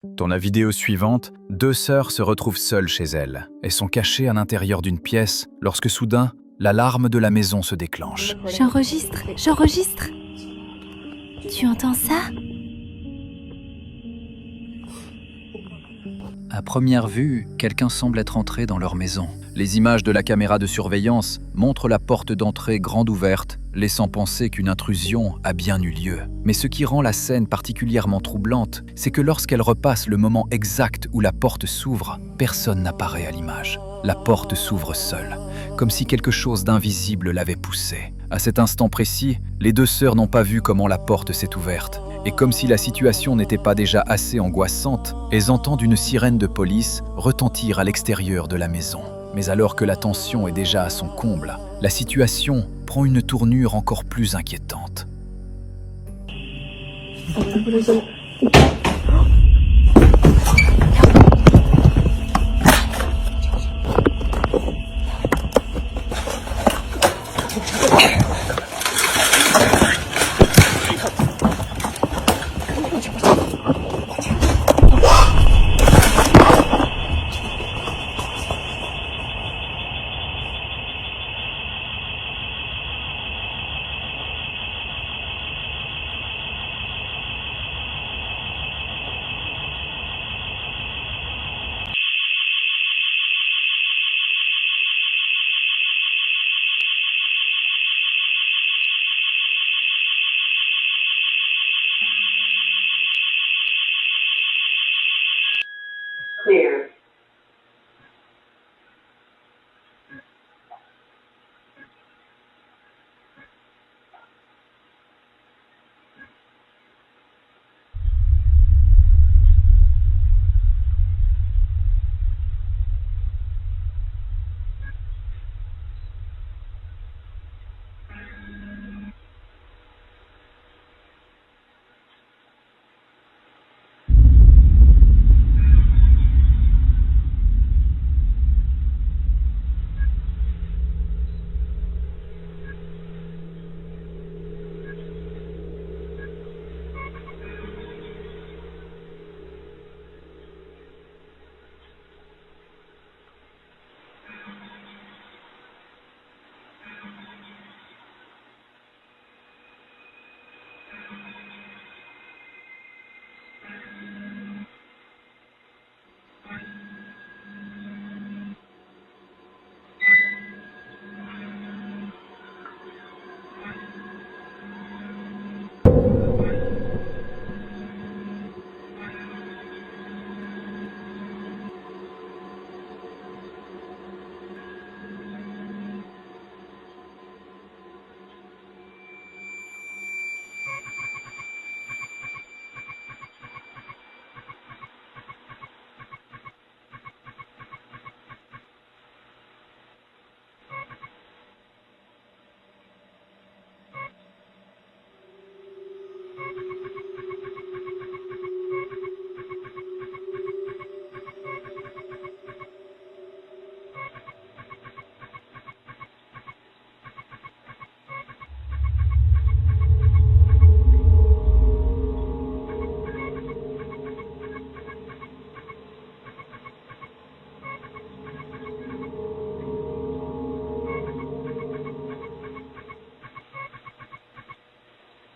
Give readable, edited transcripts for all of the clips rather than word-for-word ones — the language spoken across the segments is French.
Dans la vidéo suivante, deux sœurs se retrouvent seules chez elles et sont cachées à l'intérieur d'une pièce lorsque soudain, l'alarme de la maison se déclenche. J'enregistre. Tu entends ça? À première vue, quelqu'un semble être entré dans leur maison. Les images de la caméra de surveillance montrent la porte d'entrée grande ouverte, laissant penser qu'une intrusion a bien eu lieu. Mais ce qui rend la scène particulièrement troublante, c'est que lorsqu'elle repasse le moment exact où la porte s'ouvre, personne n'apparaît à l'image. La porte s'ouvre seule, comme si quelque chose d'invisible l'avait poussée. À cet instant précis, les deux sœurs n'ont pas vu comment la porte s'est ouverte. Et comme si la situation n'était pas déjà assez angoissante, elles entendent une sirène de police retentir à l'extérieur de la maison. Mais alors que la tension est déjà à son comble, la situation prend une tournure encore plus inquiétante. Clear.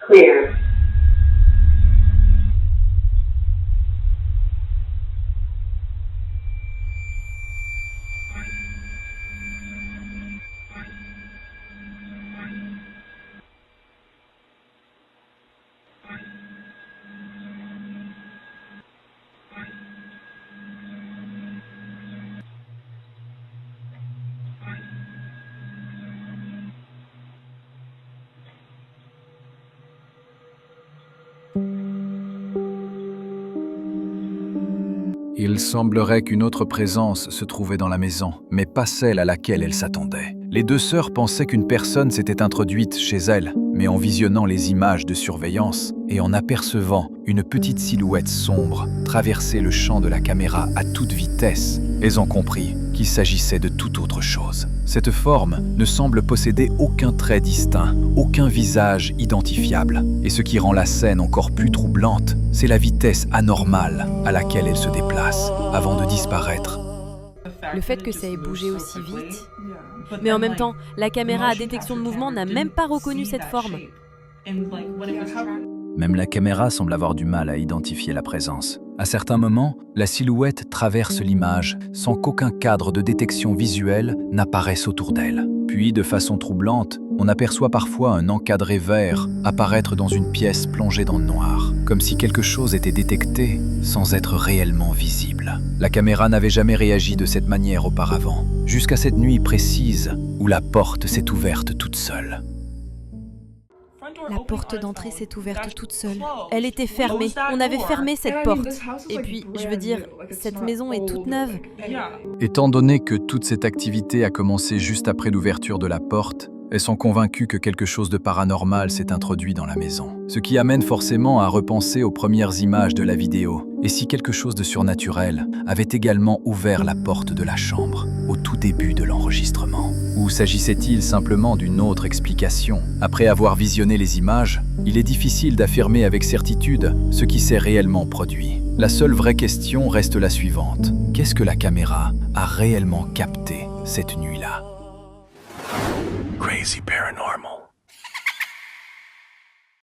Clear. Il semblerait qu'une autre présence se trouvait dans la maison, mais pas celle à laquelle elles s'attendaient. Les deux sœurs pensaient qu'une personne s'était introduite chez elles, mais en visionnant les images de surveillance et en apercevant une petite silhouette sombre traverser le champ de la caméra à toute vitesse, elles ont compris qu'il s'agissait de toute autre chose. Cette forme ne semble posséder aucun trait distinct, aucun visage identifiable. Et ce qui rend la scène encore plus troublante, c'est la vitesse anormale à laquelle elle se déplace, avant de disparaître. Le fait que ça ait bougé aussi vite. Mais en même temps, la caméra à détection de mouvement n'a même pas reconnu cette forme. Même la caméra semble avoir du mal à identifier la présence. À certains moments, la silhouette traverse l'image sans qu'aucun cadre de détection visuelle n'apparaisse autour d'elle. Puis, de façon troublante, on aperçoit parfois un encadré vert apparaître dans une pièce plongée dans le noir, comme si quelque chose était détecté sans être réellement visible. La caméra n'avait jamais réagi de cette manière auparavant, jusqu'à cette nuit précise où la porte s'est ouverte toute seule. La porte d'entrée s'est ouverte toute seule. Elle était fermée. On avait fermé cette porte. Et puis, je veux dire, cette maison est toute neuve. Étant donné que toute cette activité a commencé juste après l'ouverture de la porte, elles sont convaincues que quelque chose de paranormal s'est introduit dans la maison. Ce qui amène forcément à repenser aux premières images de la vidéo. Et si quelque chose de surnaturel avait également ouvert la porte de la chambre au tout début de l'enregistrement? Ou s'agissait-il simplement d'une autre explication? Après avoir visionné les images, il est difficile d'affirmer avec certitude ce qui s'est réellement produit. La seule vraie question reste la suivante. Qu'est-ce que la caméra a réellement capté cette nuit-là? Crazy Paranormal.